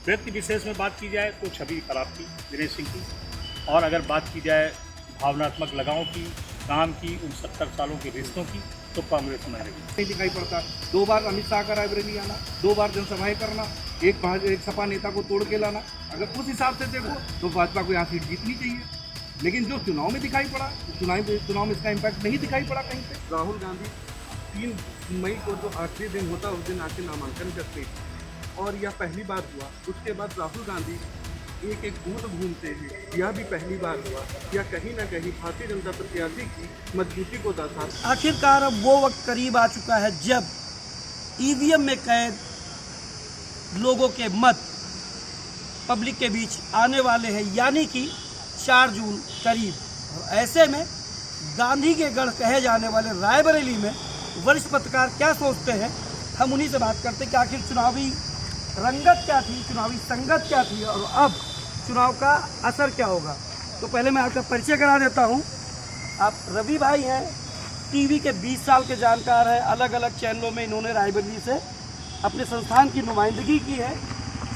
व्यक्ति विशेष में बात की जाए तो छवि खराब थी दिनेश सिंह की, और अगर बात की जाए भावनात्मक लगावों की, काम की, उन 70 सालों के रिश्तों की, तो कांग्रेस में रहेगी। नहीं दिखाई पड़ता। 2 बार अमित शाह का रायबरेली आना, 2 बार जनसभाएं करना, एक सपा नेता को तोड़ के लाना, अगर उस हिसाब से देखो तो भाजपा को यहाँ सीट जीतनी चाहिए। लेकिन जो चुनाव में दिखाई पड़ा, चुनाव में इसका इम्पैक्ट नहीं दिखाई पड़ा कहीं पे। राहुल गांधी 3 मई को जो आखिरी दिन होता उस दिन आके नामांकन करते हैं, और यह पहली बार हुआ। उसके बाद राहुल गांधी एक बूथ घूमते हैं, यह भी पहली बार हुआ। यह कहीं ना कहीं भारतीय जनता प्रत्याशी की मजबूती को दर्शाता। आखिरकार अब वो वक्त करीब आ चुका है जब ईवीएम में कैद लोगों के मत पब्लिक के बीच आने वाले हैं, यानी कि 4 जून करीब। और ऐसे में गांधी के गढ़ कहे जाने वाले रायबरेली में वरिष्ठ पत्रकार क्या सोचते हैं, हम उन्हीं से बात करते हैं कि आखिर चुनावी रंगत क्या थी, चुनावी संगत क्या थी, और अब चुनाव का असर क्या होगा। तो पहले मैं आपका परिचय करा देता हूँ। आप रवि भाई हैं, टीवी के 20 साल के जानकार हैं, अलग अलग चैनलों में इन्होंने रायबरेली से अपने संस्थान की नुमाइंदगी की है।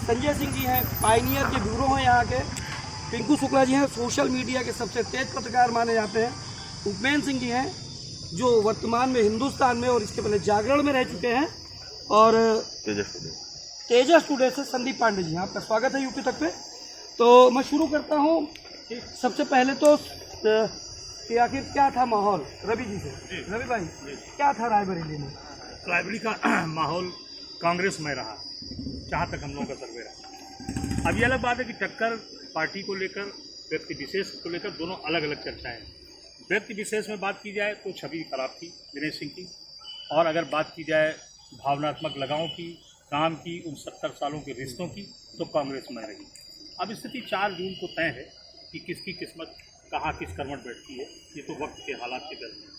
संजय सिंह जी हैं, पायनियर के ब्यूरो हैं यहाँ के। पिंकू शुक्ला जी हैं, सोशल मीडिया के सबसे तेज पत्रकार माने जाते हैं। उपमेन सिंह जी हैं, जो वर्तमान में हिंदुस्तान में और इसके पहले जागरण में रह चुके हैं। और तेजस टुडे से संदीप पांडे जी, आपका स्वागत है यूपी तक पे। तो मैं शुरू करता हूँ सबसे पहले तो कि आखिर क्या था माहौल, रवि जी से। रवि भाई, क्या था रायबरेली में? रायबरेली का माहौल कांग्रेस में रहा, जहाँ तक हम लोगों का सर्वे रहा। अब ये अलग बात है कि टक्कर पार्टी को लेकर, व्यक्ति विशेष को लेकर दोनों अलग अलग चर्चाएं हैं। व्यक्ति विशेष में बात की जाए तो छवि खराब थी दिनेश सिंह की, और अगर बात की जाए भावनात्मक लगावों की, काम की, उन 70 सालों के रिश्तों की, तो कांग्रेस में रहेगी। अब स्थिति 4 जून को तय है कि किसकी किस्मत कहाँ किस करवट बैठती है, ये तो वक्त के हालात के दर में।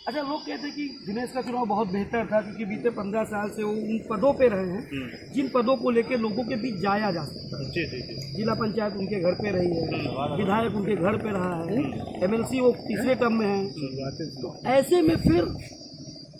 अच्छा, लोग कहते हैं कि दिनेश का चुनाव बहुत बेहतर था क्योंकि बीते 15 साल से वो उन पदों पे रहे हैं जिन पदों को लेकर लोगों के बीच जाया जा सकता है। जी जी जी। जिला पंचायत उनके घर पे रही है, विधायक उनके घर पे रहा है, एमएलसी वो तीसरे टर्म में है। तो ऐसे में फिर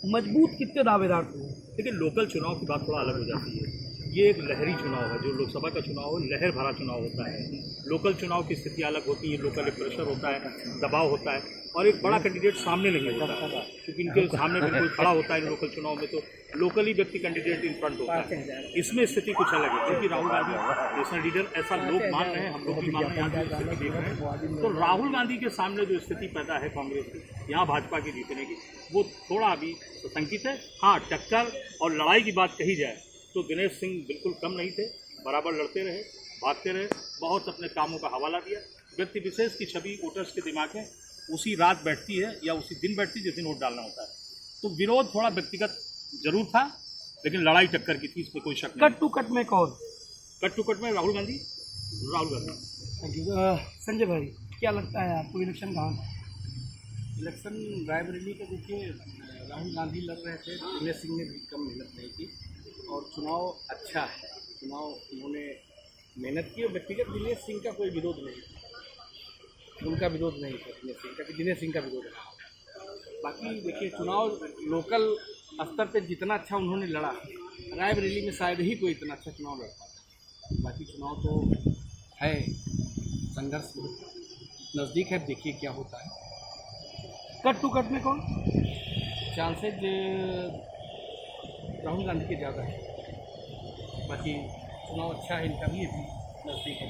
मजबूत कितने दावेदार थे? लेकिन लोकल चुनाव की बात थोड़ा अलग हो जाती है। ये एक लहरी चुनाव है, जो लोकसभा का चुनाव हो, लहर भरा चुनाव होता है। लोकल चुनाव की स्थिति अलग होती है, लोकल प्रेशर होता है, दबाव होता है, और एक बड़ा कैंडिडेट सामने नहीं होता है, क्योंकि इनके सामने भी कोई खड़ा होता है इन लोकल चुनाव में, तो लोकली व्यक्ति कैंडिडेट इन फ्रंट होता है। इसमें स्थिति कुछ अलग है, क्योंकि राहुल गांधी नेशनल लीडर, ऐसा लोग मान रहे हैं, हम लोग भी मान रहे हैं, यहाँ की स्थिति देख रहे हैं। तो राहुल गांधी के सामने जो स्थिति पैदा है कांग्रेस की, यहाँ भाजपा की जीतने की, वो थोड़ा अभी सशंकित है। हाँ, टक्कर और लड़ाई की बात कही जाए तो दिनेश सिंह बिल्कुल कम नहीं थे, बराबर लड़ते रहे, भागते रहे, बहुत अपने कामों का हवाला दिया। व्यक्ति विशेष की छवि वोटर्स के दिमाग में उसी रात बैठती है या उसी दिन बैठती है जिस दिन वोट डालना होता है। तो विरोध थोड़ा व्यक्तिगत जरूर था, लेकिन लड़ाई टक्कर की थी, इसमें कोई शक नहीं। कट टू कट में कौन? कट टू कट में राहुल गांधी। Thank you. संजय भाई, क्या लगता है आपको इलेक्शन कहाँ? इलेक्शन रायबरेली का देखिए, राहुल गांधी लड़ रहे थे, दिनेश सिंह ने भी कम मेहनत नहीं की, और चुनाव अच्छा है। चुनाव उन्होंने मेहनत की, और व्यक्तिगत दिनेश सिंह का कोई विरोध नहीं था, उनका विरोध नहीं था दिनेश सिंह का, कि दिनेश सिंह का विरोध रहा। बाकी देखिए, चुनाव लोकल स्तर पे जितना अच्छा उन्होंने लड़ा, रायबरेली में शायद ही कोई इतना अच्छा चुनाव लड़ पाता। बाकी चुनाव तो है, संघर्ष नज़दीक है, देखिए क्या होता है। कट टू कट में कौन? चांसेज राहुल गांधी के ज़्यादा है। बाकी चुनाव अच्छा है इनका भी, ये भी नज़दीक है।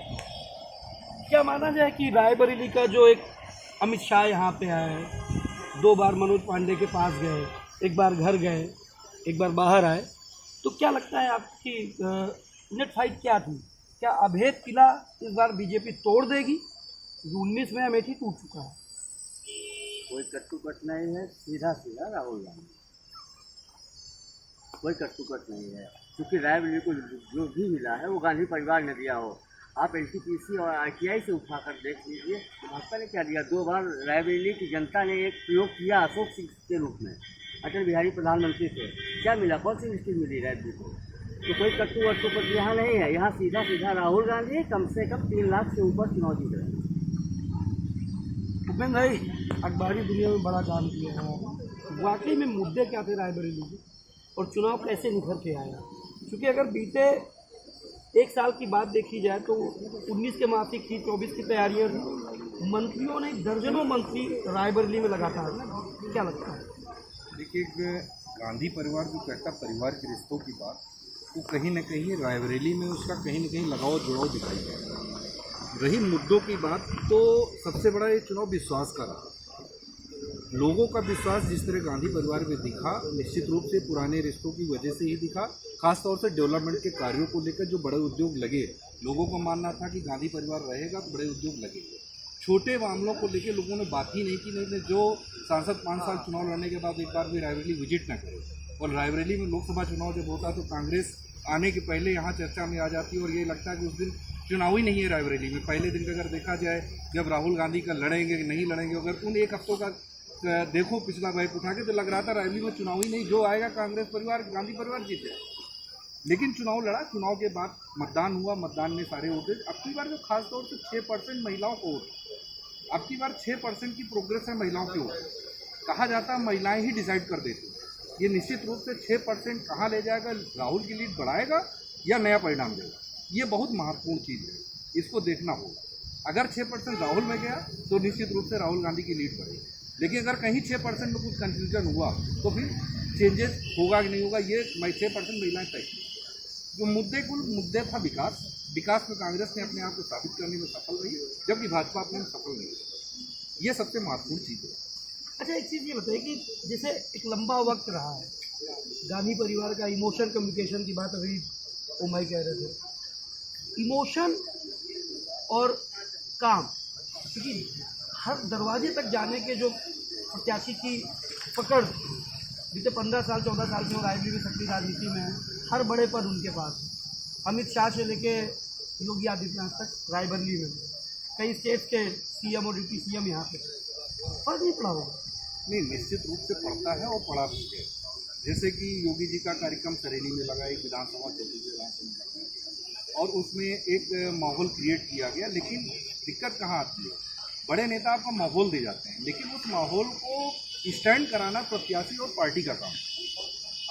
क्या माना जाए कि रायबरेली का जो एक अमित शाह यहाँ पे आए, 2 बार मनोज पांडे के पास गए, एक बार घर गए, एक बार बाहर आए, तो क्या लगता है आपकी नेट फाइट क्या थी? क्या अभेद किला इस बार बीजेपी तोड़ देगी? 19 में अमेठी टूट चुका है। कोई कट्टू कट नहीं है, सीधा सीधा राहुल गांधी, कोई कट्टू कट नहीं है। क्योंकि रायबरेली को जो भी मिला है वो गांधी परिवार ने दिया हो। आप एनटीपीसी और आरटीआई से उठाकर देख लीजिए, भाजपा ने क्या दिया। 2 बार रायबरेली की जनता ने एक प्रयोग किया अशोक सिंह के रूप में, अटल बिहारी प्रधानमंत्री से, क्या मिला? कौन सी मिस्ट्री मिली रायबरेली को? तो कोई कट्टू वट्टू कट यहाँ नहीं है। यहाँ सीधा सीधा राहुल गांधी कम से कम 3 लाख से ऊपर चुनाव जीत रहे हैं। भूपेंद्र भाई, अखबारी दुनिया में बड़ा काम किया है, वाकई में मुद्दे क्या थे रायबरेली के और चुनाव कैसे निखर के आया? क्योंकि अगर बीते एक साल की बात देखी जाए तो 19 के मासिक थी, 24 की तैयारियां थी, मंत्रियों ने दर्जनों मंत्री रायबरेली में लगातार, क्या लगता है? देखिए, एक गांधी परिवार जो कहता परिवार के रिश्तों की बात, वो कहीं ना कहीं रायबरेली में उसका कहीं ना कहीं लगाव जुड़ाव दिखाई देता। रही मुद्दों की बात, तो सबसे बड़ा ये चुनाव विश्वास का रहा। लोगों का विश्वास जिस तरह गांधी परिवार में दिखा, निश्चित रूप से पुराने रिश्तों की वजह से ही दिखा। खासतौर से डेवलपमेंट के कार्यों को लेकर जो बड़े उद्योग लगे, लोगों का मानना था कि गांधी परिवार रहेगा तो बड़े उद्योग लगेंगे। छोटे मामलों को लेकर लोगों ने बात ही नहीं की। नहीं जो सांसद 5 साल चुनाव लड़ने के बाद एक बार भी रायबरेली विजिट न करे, और रायबरेली में लोकसभा चुनाव जब होता है तो कांग्रेस आने के पहले यहाँ चर्चा में आ जाती है, और ये लगता है कि उस दिन चुनाव ही नहीं है रायबरेली में। पहले दिन का अगर देखा जाए, जब राहुल गांधी का लड़ेंगे कि नहीं लड़ेंगे, अगर उन एक हफ्तों का देखो पिछला बैक उठा के, तो लग रहा था रायबरेली में चुनाव ही नहीं, जो आएगा कांग्रेस परिवार गांधी परिवार जीते। लेकिन चुनाव लड़ा, चुनाव के बाद मतदान हुआ, मतदान में सारे वोटे। अब की बार जो खासतौर से 6% महिलाओं को वोट, अब की बार 6% की प्रोग्रेस है महिलाओं की वोट। कहा जाता है महिलाएं ही डिसाइड कर देती, ये निश्चित रूप से 6% कहाँ ले जाएगा, राहुल की लीड बढ़ाएगा या नया परिणाम देगा, ये बहुत महत्वपूर्ण चीज़ है, इसको देखना होगा। अगर 6% राहुल में गया तो निश्चित रूप से राहुल गांधी की लीड बढ़ेगी, लेकिन अगर कहीं 6% में कुछ कन्फ्यूजन हुआ तो फिर चेंजेस होगा कि नहीं होगा, ये 6% महिलाएं तय की। जो कुल मुद्दे था विकास में कांग्रेस ने अपने आप को साबित करने में सफल रही, जबकि भाजपा अपने में सफल नहीं रही। ये सबसे महत्वपूर्ण चीज़ है। अच्छा, एक चीज़ ये बताइए कि जैसे एक लंबा वक्त रहा है गांधी परिवार का, इमोशन कम्युनिकेशन की बात अभी ओमाई कह रहे थे, इमोशन और काम, क्योंकि हर दरवाजे तक जाने के जो प्रत्याशी की पकड़, बीते 15 साल 14 साल से रायबरेली में सक्रिय राजनीति में है, हर बड़े पद उनके पास, अमित शाह से लेके योगी आदित्यनाथ तक रायबरेली में, कई स्टेट्स के सीएम और डिप्टी सीएम यहाँ पे, फर्क नहीं पड़ा होगा? नहीं, निश्चित रूप से पड़ता है और पड़ा भी है। जैसे कि योगी जी का कार्यक्रम सरेली में लगा, एक विधानसभा चौथी विधानसभा में लगा, और उसमें एक माहौल क्रिएट किया गया। लेकिन दिक्कत कहाँ आती है, बड़े नेता आपको माहौल दे जाते हैं, लेकिन उस माहौल को स्टैंड कराना प्रत्याशी और पार्टी का काम।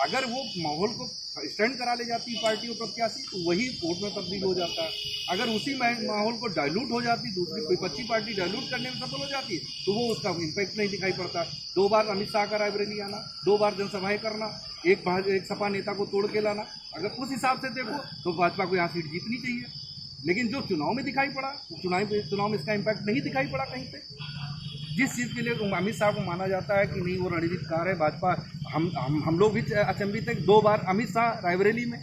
अगर वो माहौल को स्टैंड करा ले जाती पार्टी और प्रत्याशी, तो वही वोट में तब्दील हो जाता है। अगर उसी माहौल को डाइल्यूट हो जाती, दूसरी कोई विपक्षी पार्टी डाइल्यूट करने में सफल हो जाती, तो वो उसका इम्पैक्ट नहीं दिखाई पड़ता। 2 बार अमित शाह का रायबरेली आना, 2 बार जनसभाएं करना, एक सपा नेता को तोड़ के लाना, अगर उस हिसाब से देखो तो भाजपा को यहाँ सीट जीतनी चाहिए। लेकिन जो चुनाव में दिखाई पड़ा, चुनाव में इसका इम्पैक्ट नहीं दिखाई पड़ा कहीं पे। जिस चीज़ के लिए अमित शाह को माना जाता है कि नहीं वो रणनीतिकार है भाजपा, हम लोग भी अचंभित हैं। 2 बार अमित शाह रायबरेली में,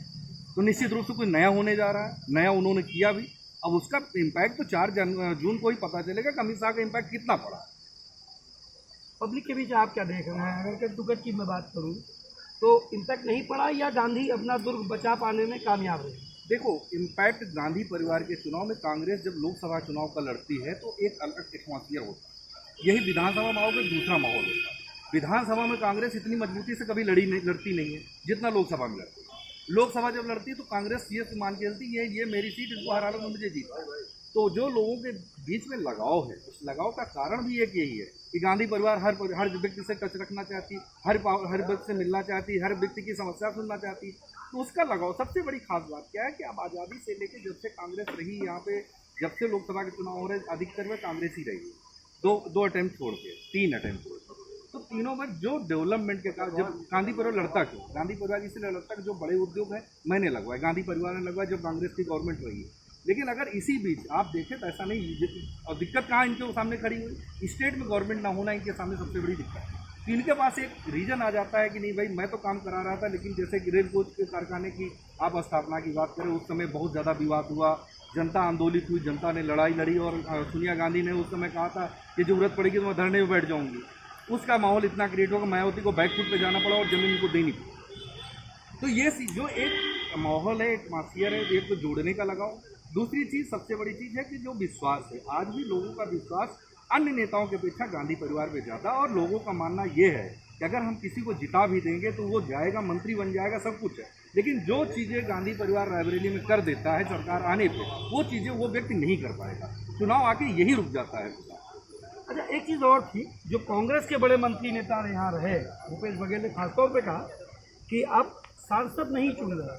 तो निश्चित रूप से कोई नया होने जा रहा है, नया उन्होंने किया भी। अब उसका इम्पैक्ट तो 4 जून को ही पता चलेगा कि अमित शाह का इम्पैक्ट कितना पड़ा। पब्लिक के बीच आप क्या देख रहे हैं? अगर टुकट की मैं बात करूँ तो इम्पैक्ट नहीं पड़ा या गांधी अपना दुर्ग बचा पाने में कामयाब रही? देखो, इम्पैक्ट गांधी परिवार के चुनाव में, कांग्रेस जब लोकसभा चुनाव का लड़ती है तो एक अलग एटमॉस्फियर होता है। यही विधानसभा में आओगे दूसरा माहौल होता है। विधानसभा में कांग्रेस इतनी मजबूती से कभी लड़ती नहीं है जितना लोकसभा में लड़ती है। लोकसभा जब लड़ती है तो कांग्रेस ये मान के चलती है ये मेरी सीट, इसको हरा लो, मुझे जीतना। तो जो लोगों के बीच में लगाव है, उस लगाव का कारण भी एक यही है कि गांधी परिवार हर व्यक्ति से टच रखना चाहती, हर व्यक्ति से मिलना चाहती, हर व्यक्ति की समस्या सुनना चाहती। तो उसका लगाव, सबसे बड़ी खास बात क्या है कि अब आज़ादी से लेकर जब से कांग्रेस रही यहाँ पे, जब से लोकसभा के चुनाव हो रहे, अधिकतर में कांग्रेस ही रही है। दो अटेम्प्ट छोड़ के, 3 अटेम्प्ट छोड़ के, तो तीनों में जो डेवलपमेंट के कारण, जब गांधी परिवार लड़ता क्यों, गांधी परिवार इसलिए लड़ता कि जो बड़े उद्योग है मैंने लगवाए, गांधी परिवार ने लगवाए जब कांग्रेस की गवर्नमेंट रही है। लेकिन अगर इसी बीच आप देखें तो ऐसा नहीं, और दिक्कत कहाँ इनके सामने खड़ी हुई, स्टेट में गवर्नमेंट ना होना इनके सामने सबसे बड़ी दिक्कत है। तो इनके पास एक रीजन आ जाता है कि नहीं भाई मैं तो काम करा रहा था, लेकिन जैसे कि रेल कोच के कारखाने की आप स्थापना की बात करें, उस समय बहुत ज़्यादा विवाद हुआ, जनता आंदोलित हुई, जनता ने लड़ाई लड़ी, और सोनिया गांधी ने उस समय कहा था कि जरूरत पड़ेगी तो मैं धरने में बैठ जाऊंगी। उसका माहौल इतना क्रिएट होगा, मायावती को बैकफुट पे जाना पड़ा और जमीन को देनी पड़ी। तो ये जो एक माहौल है, एक एटमॉस्फियर है, एक तो जोड़ने का लगाओ। दूसरी चीज़, सबसे बड़ी चीज़ है कि जो विश्वास है, आज भी लोगों का विश्वास अन्य नेताओं की अपेक्षा गांधी परिवार में ज़्यादा, और लोगों का मानना ये है कि अगर हम किसी को जिता भी देंगे तो वो जाएगा, मंत्री बन जाएगा, सब कुछ है, लेकिन जो चीज़ें गांधी परिवार रायबरेली में कर देता है सरकार आने पे, वो चीज़ें वो व्यक्ति नहीं कर पाएगा। चुनाव आके यही रुक जाता है। अच्छा, एक चीज़ और थी, जो कांग्रेस के बड़े मंत्री नेता यहाँ रहे, भूपेश बघेल ने खासतौर पे कहा कि आप सांसद नहीं चुन रहे,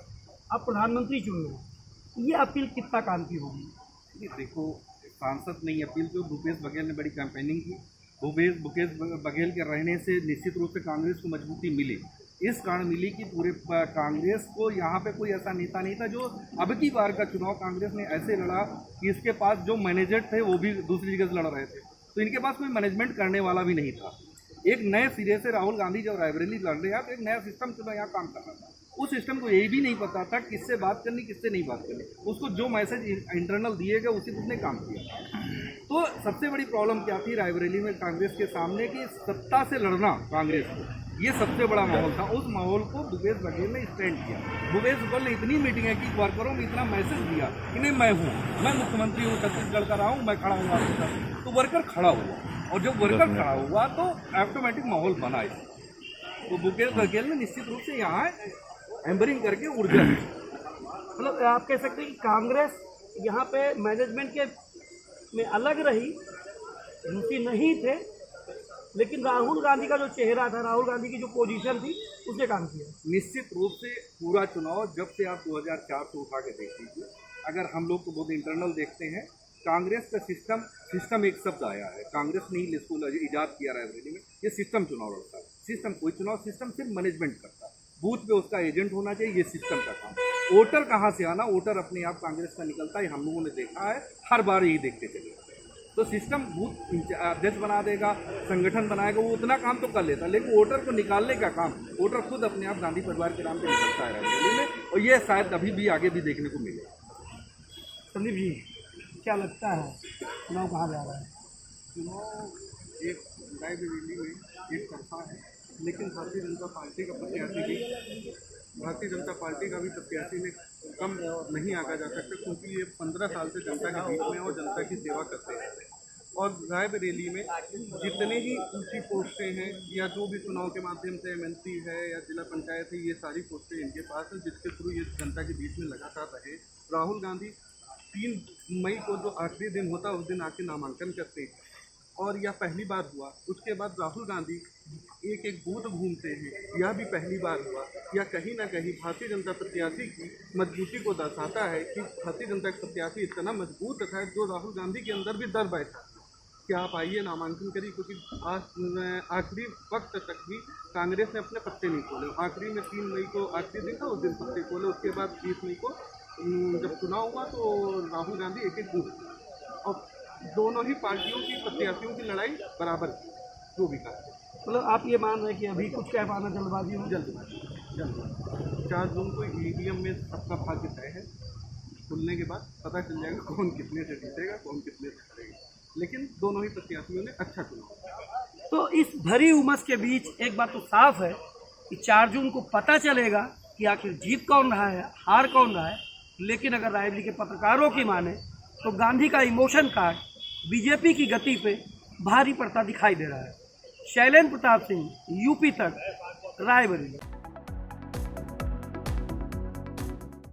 आप प्रधानमंत्री चुन रहे। ये अपील कितना काम की होगी? ये देखो, सांसद ने अपील की, भूपेश बघेल ने बड़ी कैंपेनिंग की। भूपेश बघेल के रहने से निश्चित रूप से कांग्रेस को मजबूती मिली। इस कारण मिली कि पूरे कांग्रेस को यहाँ पे कोई ऐसा नेता नहीं था जो अब की बार का चुनाव कांग्रेस ने ऐसे लड़ा कि इसके पास जो मैनेजर थे वो भी दूसरी जगह से लड़ रहे थे, तो इनके पास कोई मैनेजमेंट करने वाला भी नहीं था। एक नए सिरे से राहुल गांधी जब रायबरेली लड़ रहे हैं तो एक नया सिस्टम चुनाव यहाँ काम कर रहा था। उस सिस्टम को ये भी नहीं पता था किससे बात करनी किससे नहीं बात करनी, उसको जो मैसेज इंटरनल दिए गए उसी उसने काम किया। तो सबसे बड़ी प्रॉब्लम क्या थी रायबरेली में कांग्रेस के सामने कि सत्ता से लड़ना कांग्रेस को, ये सबसे बड़ा माहौल था। उस माहौल को भूपेश बघेल ने स्टैंड किया। भूपेश बघेल ने इतनी मीटिंगें की, वर्करों में इतना मैसेज दिया कि नहीं मैं मुख्यमंत्री हूँ, छत्तीसगढ़ का रहा हूँ, मैं खड़ा हूँ आपके साथ। तो वर्कर खड़ा हुआ, और जब वर्कर खड़ा हुआ तो ऑटोमेटिक माहौल बना इससे। तो भूपेश बघेल ने निश्चित रूप से यहाँ एम्बरिंग करके ऊर्जा दी। मतलब आप कह सकते हैं कि कांग्रेस यहाँ पे मैनेजमेंट के में अलग रही, रूसी नहीं थे, लेकिन राहुल गांधी का जो चेहरा था, राहुल गांधी की जो पोजीशन थी, उसने काम किया। निश्चित रूप से पूरा चुनाव जब से आप 2004 से उठा के देख लीजिए, अगर हम लोग तो बहुत इंटरनल देखते हैं, कांग्रेस का सिस्टम एक शब्द आया है, कांग्रेस ने ही इसको ईजाद किया रायबरेली में। ये सिस्टम चुनाव लड़ता है, सिस्टम कोई चुनाव सिस्टम सिर्फ मैनेजमेंट करता है, बूथ पे उसका एजेंट होना चाहिए, ये सिस्टम का काम। वोटर कहाँ से आना, वोटर अपने आप कांग्रेस का निकलता है, हम लोगों ने देखा है, हर बार यही देखते चले। तो सिस्टम बूथ अध्यक्ष बना देगा, संगठन बनाएगा, वो उतना काम तो कर लेता है, लेकिन वोटर को निकालने का काम वोटर खुद अपने आप गांधी परिवार के नाम पे निकलता है रायबरेली में, और ये शायद अभी भी आगे भी देखने को मिलेगा। संदीप जी, क्या लगता है चुनाव कहाँ जा रहा है? चुनाव एक रायबरेली में एक तरफा है, लेकिन भारतीय जनता पार्टी का भी प्रत्याशी ने कम नहीं आगा जा सकता, क्योंकि ये 15 साल से जनता के बीच में और जनता की सेवा करते हैं। और रायबरेली में जितने ही ऊंची पोस्टें हैं या जो भी चुनाव के माध्यम से एमएलसी है या जिला पंचायत है, ये सारी पोस्टें इनके पास हैं, जिसके थ्रू ये जनता के बीच में लगातार रहे। राहुल गांधी 3 मई को जो आखिरी दिन होता है उस दिन आके नामांकन करते हैं, और यह पहली बार हुआ। उसके बाद राहुल गांधी एक बूथ घूमते हैं, यह भी पहली बार हुआ। यह कहीं ना कहीं भारतीय जनता प्रत्याशी की मजबूती को दर्शाता है कि भारतीय जनता प्रत्याशी इतना मजबूत है जो राहुल गांधी के अंदर भी डर बैठा कि आप आइए नामांकन करिए, क्योंकि आखिरी वक्त तक भी कांग्रेस ने अपने पत्ते नहीं खोले। आखिरी में 3 मई को आखिरी दिन था, उस दिन पत्ते खोले। उसके बाद 20 मई को जब चुनाव हुआ तो राहुल गांधी एक बूथ, और दोनों ही पार्टियों की प्रत्याशियों की लड़ाई बराबर थी, जो भी कहा। मतलब आप ये मान रहे हैं कि अभी कुछ कह पाना जल्दबाजी हो? जल्दबाजी 4 जून को ईवीएम में सबका भाग्य तय है। खुलने के बाद पता चल जाएगा कौन कितने से जीतेगा, कौन कितने से हारेगा, लेकिन दोनों ही प्रत्याशियों ने अच्छा चुनाव। तो इस भरी उमस के बीच एक बात तो साफ है कि 4 जून को पता चलेगा कि आखिर जीत कौन रहा है, हार कौन रहा है। लेकिन अगर रायबरेली के पत्रकारों की माने तो गांधी का इमोशन कार्ड बीजेपी की गति पे भारी पड़ता दिखाई दे रहा है। शैलेंद्र प्रताप सिंह, यूपी तक, रायबरेली।